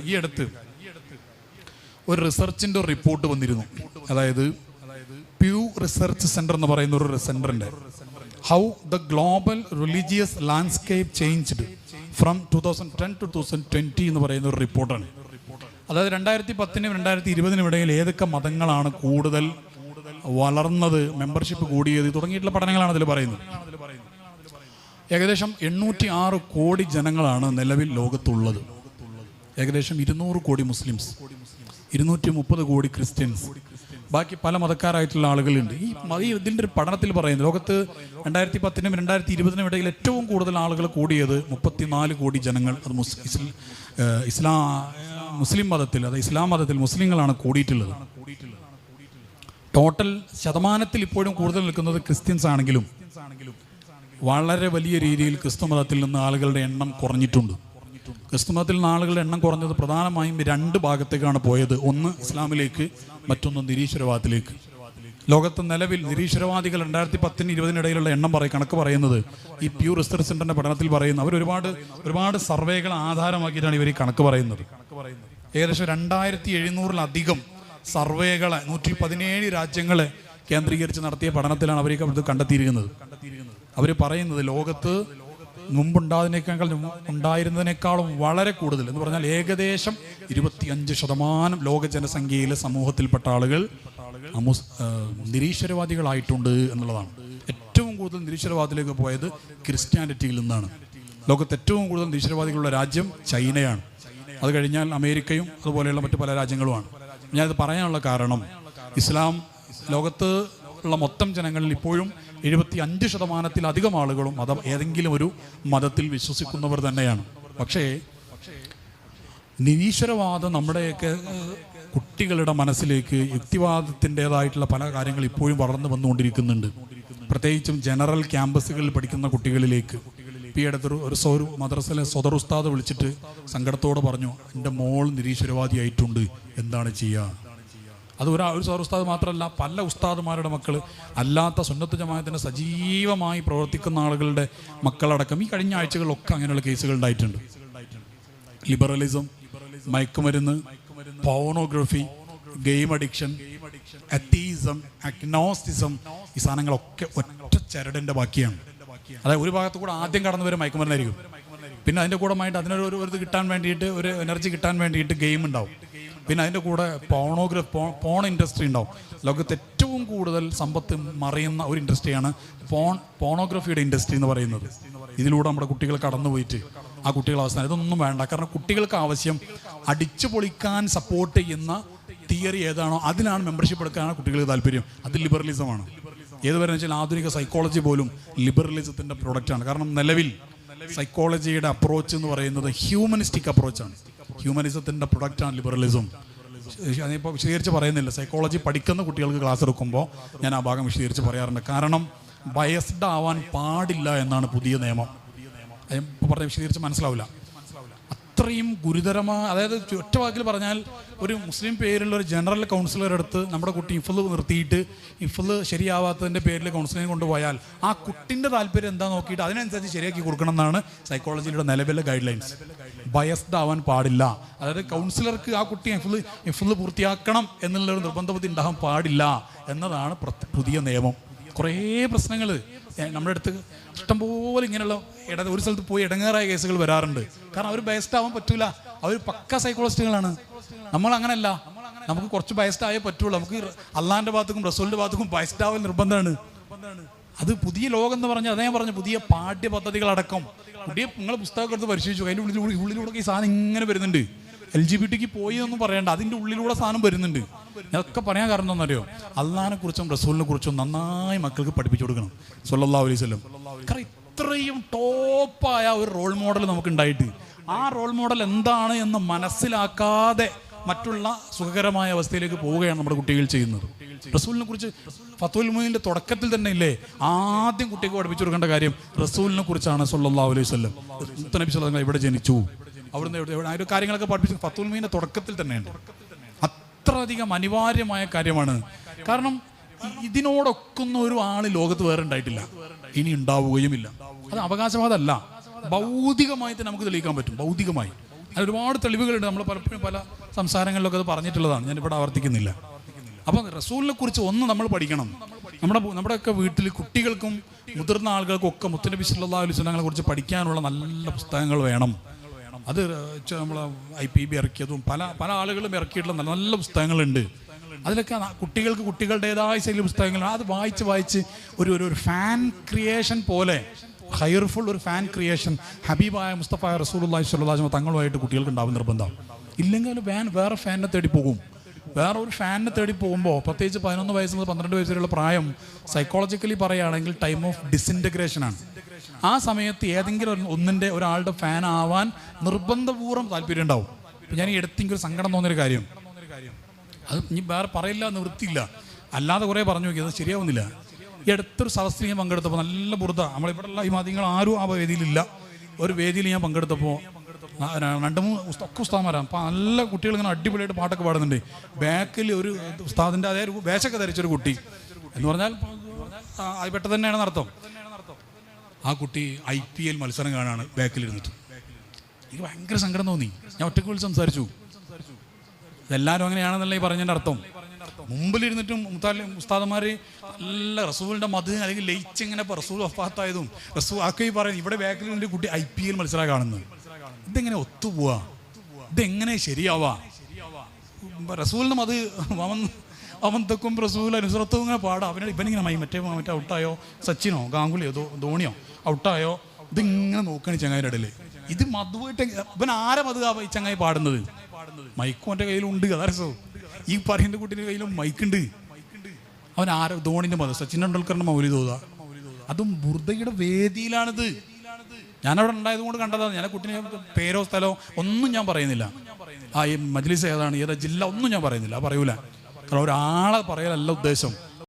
ഈ അടുത്ത് ഒരു റിസർച്ചിൻ്റെ ഒരു റിപ്പോർട്ട് വന്നിരുന്നു. അതായത് പ്യൂ റിസർച്ച് സെൻറ്റർ എന്ന് പറയുന്ന ഒരു സെൻറ്ററിൻ്റെ how the global religious landscape changed from 2010 to 2020 എന്ന് പറയുന്ന ഒരു റിപ്പോർട്ടാണ്. അതായത് 2010 2020 ഇടയിൽ ഏതൊക്കെ മതങ്ങളാണ് കൂടുതൽ വളർന്നത്, മെമ്പർഷിപ്പ് കൂടിയത് തുടങ്ങിയിട്ടുള്ള പഠനങ്ങളാണ് അതിൽ പറയുന്നത്. ഏകദേശം 806 കോടി ജനങ്ങളാണ് നിലവിൽ ലോകത്തുള്ളത്. ഏകദേശം 200 കോടി മുസ്ലിംസ്, 230 കോടി ക്രിസ്ത്യൻസ്, ബാക്കി പല മതക്കാരായിട്ടുള്ള ആളുകളുണ്ട്. ഇതിൻ്റെ ഒരു പഠനത്തിൽ പറയുന്നത് ലോകത്ത് 2010 2020 ഇടയിൽ ഏറ്റവും കൂടുതൽ ആളുകൾ കൂടിയത് 34 കോടി ജനങ്ങൾ. അത് മുസ്ലിം മതത്തിൽ, അത് ഇസ്ലാം മതത്തിൽ മുസ്ലിങ്ങളാണ് കൂടിയിട്ടുള്ളത്. ടോട്ടൽ ശതമാനത്തിൽ ഇപ്പോഴും കൂടുതൽ നിൽക്കുന്നത് ക്രിസ്ത്യൻസ് ആണെങ്കിലും വളരെ വലിയ രീതിയിൽ ക്രിസ്തു മതത്തിൽ നിന്ന് ആളുകളുടെ എണ്ണം കുറഞ്ഞിട്ടുണ്ട്. ക്രിസ്തു മതത്തിൽ നിന്ന് ആളുകളുടെ എണ്ണം കുറഞ്ഞത് പ്രധാനമായും 2 ഭാഗത്തേക്കാണ് പോയത്. ഒന്ന് ഇസ്ലാമിലേക്ക്, മറ്റൊന്ന് നിരീശ്വരവാദത്തിലേക്ക്. ലോകത്ത് നിലവിൽ നിരീശ്വരവാദികൾ 2010 20 ഇടയിലുള്ള എണ്ണം കണക്ക് പറയുന്നത് ഈ പ്യൂ റിസർച്ച് സെന്ററിന്റെ പഠനത്തിൽ പറയുന്നു. അവർ ഒരുപാട് സർവേകൾ ആധാരമാക്കിയിട്ടാണ് ഇവർ ഈ കണക്ക് പറയുന്നത്. ഏകദേശം 2700-ലധികം സർവേകളെ 117 രാജ്യങ്ങളെ കേന്ദ്രീകരിച്ച് നടത്തിയ പഠനത്തിലാണ് അവർ ഇത് കണ്ടെത്തിയിരിക്കുന്നത്. അവർ പറയുന്നത് ലോകത്ത് ഉണ്ടായിരുന്നതിനേക്കാളും വളരെ കൂടുതൽ എന്ന് പറഞ്ഞാൽ ഏകദേശം 25% ലോക ജനസംഖ്യയിലെ സമൂഹത്തിൽപ്പെട്ട ആളുകൾ നിരീശ്വരവാദികളായിട്ടുണ്ട് എന്നുള്ളതാണ്. ഏറ്റവും കൂടുതൽ നിരീശ്വരവാദത്തിലേക്ക് പോയത് ക്രിസ്ത്യാനിറ്റിയിൽ നിന്നാണ്. ലോകത്ത് ഏറ്റവും കൂടുതൽ നിരീശ്വരവാദികളുള്ള രാജ്യം ചൈനയാണ്. അത് കഴിഞ്ഞാൽ അമേരിക്കയും അതുപോലെയുള്ള മറ്റു പല രാജ്യങ്ങളുമാണ്. ഞാനിത് പറയാനുള്ള കാരണം ഇസ്ലാം ലോകത്ത് ഉള്ള മൊത്തം ജനങ്ങളിൽ ഇപ്പോഴും 75%-ലധികം ആളുകളും ഏതെങ്കിലും ഒരു മതത്തിൽ വിശ്വസിക്കുന്നവർ തന്നെയാണ്. പക്ഷേ നിരീശ്വരവാദം നമ്മുടെയൊക്കെ കുട്ടികളുടെ മനസ്സിലേക്ക് യുക്തിവാദത്തിൻ്റെതായിട്ടുള്ള പല കാര്യങ്ങൾ ഇപ്പോഴും വളർന്നു വന്നുകൊണ്ടിരിക്കുന്നുണ്ട്. പ്രത്യേകിച്ചും ജനറൽ ക്യാമ്പസുകളിൽ പഠിക്കുന്ന കുട്ടികളിലേക്ക്. ഈ അടുത്തൊരു മദ്രസയിലെ സ്വദർ ഉസ്താദ് വിളിച്ചിട്ട് സങ്കടത്തോടെ പറഞ്ഞു, എൻ്റെ മോൾ നിരീശ്വരവാദിയായിട്ടുണ്ട്, എന്താണ് ചെയ്യുക? അത് ഒരു സ്വദർ ഉസ്താദ് മാത്രമല്ല, പല ഉസ്താദുമാരുടെ മക്കൾ അല്ലാത്ത സുന്നത്ത് ജമാഅത്തിന് സജീവമായി പ്രവർത്തിക്കുന്ന ആളുകളുടെ മക്കളടക്കം ഈ കഴിഞ്ഞ ആഴ്ചകളിലൊക്കെ അങ്ങനെയുള്ള കേസുകൾ ഉണ്ടായിട്ടുണ്ട്. ലിബറലിസം, മയക്കുമരുന്ന്, പോർണോഗ്രഫി, ഗെയിം അഡിക്ഷൻ, അത്തീസം, അഗ്നോസ്റ്റിസം, ഈ സാധനങ്ങളൊക്കെ ഒറ്റ ചരടിൻ്റെ ബാക്കിയാണ്. അതായത് ഒരു ഭാഗത്ത് കൂടെ ആദ്യം കടന്നു വരും മയക്കുമരുന്നായിരിക്കും, പിന്നെ അതിൻ്റെ കൂടമായിട്ട് അതിനൊരു ഇത് കിട്ടാൻ വേണ്ടിയിട്ട്, ഒരു എനർജി കിട്ടാൻ വേണ്ടിയിട്ട് ഗെയിം ഉണ്ടാവും, പിന്നെ അതിൻ്റെ കൂടെ പോൺ ഇൻഡസ്ട്രി ഉണ്ടാവും. ലോകത്ത് ഏറ്റവും കൂടുതൽ സമ്പത്ത് മറിയുന്ന ഒരു ഇൻഡസ്ട്രിയാണ് പോണോഗ്രഫിയുടെ ഇൻഡസ്ട്രി എന്ന് പറയുന്നത്. ഇതിലൂടെ നമ്മുടെ കുട്ടികൾ കടന്നു പോയിട്ട് ആ കുട്ടികൾ അവസാനം ഇതൊന്നും വേണ്ട. കാരണം കുട്ടികൾക്ക് ആവശ്യം അടിച്ചു പൊളിക്കാൻ സപ്പോർട്ട് ചെയ്യുന്ന തിയറി ഏതാണോ അതിലാണ് മെമ്പർഷിപ്പ് എടുക്കാനാണ് കുട്ടികൾക്ക് താല്പര്യം. അത് ലിബറലിസമാണ്. ഏതുവരെ വെച്ചാൽ ആധുനിക സൈക്കോളജി പോലും ലിബറലിസത്തിൻ്റെ പ്രൊഡക്റ്റാണ്. കാരണം നിലവിൽ സൈക്കോളജിയുടെ അപ്രോച്ച് എന്ന് പറയുന്നത് ഹ്യൂമനിസ്റ്റിക് അപ്രോച്ചാണ്. ഹ്യൂമനിസത്തിൻ്റെ പ്രൊഡക്റ്റാണ് ലിബറലിസം. അതിപ്പോൾ വിശദീകരിച്ച് പറയുന്നില്ല. സൈക്കോളജി പഠിക്കുന്ന കുട്ടികൾക്ക് ക്ലാസ് എടുക്കുമ്പോൾ ഞാൻ ആ ഭാഗം വിശദീകരിച്ച് പറയാറുണ്ട്. കാരണം ബയസ്ഡ് ആവാൻ പാടില്ല എന്നാണ് പുതിയ നിയമം. ഇപ്പോൾ പറഞ്ഞ വിശദീകരിച്ച് മനസ്സിലാവില്ല. അത്രയും ഗുരുതരമായ, അതായത് ഒറ്റ വാക്കിൽ പറഞ്ഞാൽ ഒരു മുസ്ലിം പേരുള്ള ഒരു ജനറൽ കൗൺസിലർ എടുത്ത് നമ്മുടെ കുട്ടി ഇഫ്ള് നിർത്തിയിട്ട് ഇഫ്ള് ശരിയാവാത്തതിൻ്റെ പേരിൽ കൗൺസിലിംഗ് കൊണ്ടുപോയാൽ ആ കുട്ടിൻ്റെ താല്പര്യം എന്താ നോക്കിയിട്ട് അതിനനുസരിച്ച് ശരിയാക്കി കൊടുക്കണം എന്നാണ് സൈക്കോളജിയുടെ നിലവിലെ ഗൈഡ് ലൈൻസ്. ബയസ്ഡ് ആവാൻ പാടില്ല. അതായത് കൗൺസിലർക്ക് ആ കുട്ടി ഇഫ്ള് പൂർത്തിയാക്കണം എന്നുള്ളൊരു നിർബന്ധബുദ്ധി ഉണ്ടാകാൻ പാടില്ല എന്നതാണ് പുതിയ നിയമം. കുറേ പ്രശ്നങ്ങൾ നമ്മുടെ അടുത്ത് ഇഷ്ടംപോലെ ഇങ്ങനെയുള്ള ഒരു സ്ഥലത്ത് പോയി ഇടങ്ങേറായ കേസുകൾ വരാറുണ്ട്. കാരണം അവർ ബയസ്ഡ് ആവാൻ പറ്റൂല. അവർ പക്ക സൈക്കോളജിസ്റ്റുകളാണ്. നമ്മൾ അങ്ങനെയല്ല. നമുക്ക് കുറച്ച് ബയസ്ഡ് ആയേ പറ്റുള്ളൂ. നമുക്ക് അള്ളാഹിൻ്റെ ഭാഗത്തേക്കും റസൂലിൻ്റെ ഭാഗത്തേക്കും ബയസ്ഡ് ആവൽ നിർബന്ധമാണ്. അത് പുതിയ ലോകം എന്ന് പറഞ്ഞാൽ അതേ പറഞ്ഞു, പുതിയ പാഠ്യ പദ്ധതികളടക്കം പുതിയ നിങ്ങൾ പുസ്തകമൊക്കെ എടുത്ത് പരിശോധിച്ചു. അതിൻ്റെ ഉള്ളിലൂടെ ഈ സാധനം ഇങ്ങനെ വരുന്നുണ്ട്. LGBT പോയി എന്നൊന്നും പറയണ്ട, അതിൻ്റെ ഉള്ളിലൂടെ സാധനം വരുന്നുണ്ട്. ഇതൊക്കെ പറയാൻ കാരണം എന്താണെന്നറിയോ? അള്ളാഹിനെ കുറിച്ചും റസൂലിനെ കുറിച്ചും നന്നായി മക്കൾക്ക് പഠിപ്പിച്ചു കൊടുക്കണം. സ്വല്ലല്ലാഹു അലൈഹി വസല്ലം. കാരണം ഇത്രയും ടോപ്പായ ഒരു റോൾ മോഡൽ നമുക്ക് ഉണ്ടായിട്ട് ആ റോൾ മോഡൽ എന്താണ് എന്ന് മനസ്സിലാക്കാതെ മറ്റുള്ള സുഖകരമായ അവസ്ഥയിലേക്ക് പോവുകയാണ് നമ്മുടെ കുട്ടികൾ ചെയ്യുന്നത്. റസൂലിനെ കുറിച്ച് ഫത്വൽ മുഈനിന്റെ തുടക്കത്തിൽ തന്നെ ഇല്ലേ ആദ്യം കുട്ടിക്ക് പഠിപ്പിച്ചു കൊടുക്കേണ്ട കാര്യം റസൂലിനെ കുറിച്ചാണ്. സ്വല്ലല്ലാഹു അലൈഹി വസല്ലം. നബി സ്വല്ലല്ലാഹു അലൈഹി ഇവിടെ ജനിച്ചു, അവിടുന്ന് ആ കാര്യങ്ങളൊക്കെ പഠിപ്പിച്ചു ഫത്വൽ മുഈനിന്റെ തുടക്കത്തിൽ തന്നെയുണ്ട്. അത്രയധികം അനിവാര്യമായ കാര്യമാണ്. കാരണം ഇതിനോടൊക്കുന്ന ഒരു ആള് ലോകത്ത് വേറെ ഉണ്ടായിട്ടില്ല, ഇനി ഉണ്ടാവുകയുമില്ല. അത് അവകാശവാദമല്ല, ഭൗതികമായിട്ട് നമുക്ക് തെളിയിക്കാൻ പറ്റും. ഭൗതികമായി അതിന് ഒരുപാട് തെളിവുകളുണ്ട്. നമ്മൾ പലപ്പോഴും പല സംസാരങ്ങളിലൊക്കെ അത് പറഞ്ഞിട്ടുള്ളതാണ്, ഞാനിവിടെ ആവർത്തിക്കുന്നില്ല. അപ്പം റസൂലിനെ കുറിച്ച് ഒന്ന് നമ്മൾ പഠിക്കണം. നമ്മുടെയൊക്കെ വീട്ടിൽ കുട്ടികൾക്കും മുതിർന്ന ആളുകൾക്കും ഒക്കെ മുത്തുനബി സല്ലല്ലാഹു അലൈഹി വസല്ലമയെ കുറിച്ച് പഠിക്കാനുള്ള നല്ല പുസ്തകങ്ങൾ വേണം. അത് നമ്മൾ IPB ഇറക്കിയതും പല ആളുകളും ഇറക്കിയിട്ടുള്ള നല്ല നല്ല പുസ്തകങ്ങളുണ്ട്. അതിലൊക്കെ കുട്ടികൾക്ക് കുട്ടികളുടേതായ ശൈലി പുസ്തകങ്ങൾ. അത് വായിച്ച് ഒരു ഫാൻ ക്രിയേഷൻ പോലെ, ഹൈർഫുൾ ഒരു ഫാൻ ക്രിയേഷൻ ഹബീബായ മുസ്തഫ റസൂലുള്ളാഹി സ്വല്ലല്ലാഹു അലൈഹി വസല്ലം തങ്ങളുമായിട്ട് കുട്ടികൾക്ക് ഉണ്ടാവും നിർബന്ധം. ഇല്ലെങ്കിൽ വേറെ ഫാനിനെ തേടി പോകും. വേറെ ഒരു ഫാനിനെ തേടി പോകുമ്പോൾ, പ്രത്യേകിച്ച് 11 വയസ്സ് മുതൽ 12 വയസ്സ് വരെയുള്ള പ്രായം സൈക്കോളജിക്കലി പറയുകയാണെങ്കിൽ ടൈം ഓഫ് ഡിസിൻറ്റഗ്രേഷനാണ്. ആ സമയത്ത് ഏതെങ്കിലും ഒരാളുടെ ഫാൻ ആവാൻ നിർബന്ധപൂർവ്വം താല്പര്യം ഉണ്ടാവും. ഇപ്പം ഞാൻ ഈ എടുത്തെങ്കിൽ ഒരു സങ്കടം തോന്നിയൊരു കാര്യം, അത് ഇനി വേറെ പറയില്ല, നിവൃത്തിയില്ല, അല്ലാതെ കുറേ പറഞ്ഞു നോക്കി, അത് ശരിയാവുന്നില്ല. ഈ അടുത്തൊരു സദസ്സിൽ ഞാൻ പങ്കെടുത്തപ്പോൾ നല്ല ബുർദ, നമ്മളിവിടെയുള്ള ഈ മാധ്യമങ്ങൾ ആരും ആ വേദിയിലില്ല. ഒരു വേദിയിൽ ഞാൻ പങ്കെടുത്തപ്പോൾ 2-3 ഒക്കെ ഉസ്താദന്മാരാണ്. അപ്പോൾ നല്ല കുട്ടികൾ ഇങ്ങനെ അടിപൊളിയായിട്ട് പാട്ടൊക്കെ പാടുന്നുണ്ട്. ബാക്കിൽ ഒരു ഉസ്താദിൻ്റെ അതേ വേഷമൊക്കെ ധരിച്ചൊരു കുട്ടി എന്ന് പറഞ്ഞാൽ അത് പെട്ടെന്ന് തന്നെയാണ് അർത്ഥം. ആ കുട്ടി IPL മത്സരം കാണാണ് ബാക്കിലിരുന്നിട്ട്. എനിക്ക് ഭയങ്കര സങ്കടം തോന്നി. ഞാൻ ഒറ്റയ്ക്ക് വിളിച്ച് സംസാരിച്ചു. ഇതെല്ലാവരും അങ്ങനെയാണെന്നല്ല ഈ പറഞ്ഞതിൻ്റെ അർത്ഥം. മുമ്പിലിരുന്നിട്ടും ഉസ്താദന്മാർ നല്ല റസൂലിൻ്റെ മത് അല്ലെങ്കിൽ ലയിച്ച് ഇങ്ങനെ റസൂൽ വഫാത്തായതും റസൂൽ ആക്കി പറയും. ഇവിടെ ബാക്കിൽ കുട്ടി IPL മത്സരം കാണുന്നത്. ഇതെങ്ങനെ ഒത്തുപോവാ? ഇതെങ്ങനെ ശരിയാവാ? റസൂലിനും അത് അവൻ തെക്കും റസൂൽ അനുസൃതവും ഇങ്ങനെ പാടാം. ഇവനിങ്ങനെ മറ്റേ ഔട്ടായോ, സച്ചിനോ ഗാംഗുലിയോ ധോണിയോ ഔട്ടായോ, ഇതിങ്ങനെ നോക്കുകയാണ് ചങ്ങായിൻ്റെ ഇടയിൽ. ഇത് മധുവായിട്ട് ഇവൻ ആരെ മധു ഈ ചങ്ങായി പാടുന്നത്? മൈക്കും എൻ്റെ കയ്യിലുണ്ട്. അതാ രസവും. ഈ പറയുന്ന കുട്ടീൻ്റെ കയ്യിലും മൈക്കുണ്ട്. അവൻ ധോണിൻ്റെ മധു, സച്ചിൻ ടെണ്ടുൽക്കറിൻ്റെ മൗലിദ് ഓതാ. അതും ബുർദയുടെ വേദിയിലാണിത്. ഞാനവിടെ ഉണ്ടായതുകൊണ്ട് കണ്ടതാണ്. ഞാൻ കുട്ടീനെ പേരോ സ്ഥലമോ ഒന്നും ഞാൻ പറയുന്നില്ല. ഈ മജ്ലിസ് ഏതാണ്, ഏതാ ജില്ല ഒന്നും ഞാൻ പറയുന്നില്ല, പറയൂല. കാരണം ഒരാളെ പറയലല്ല ഉദ്ദേശം.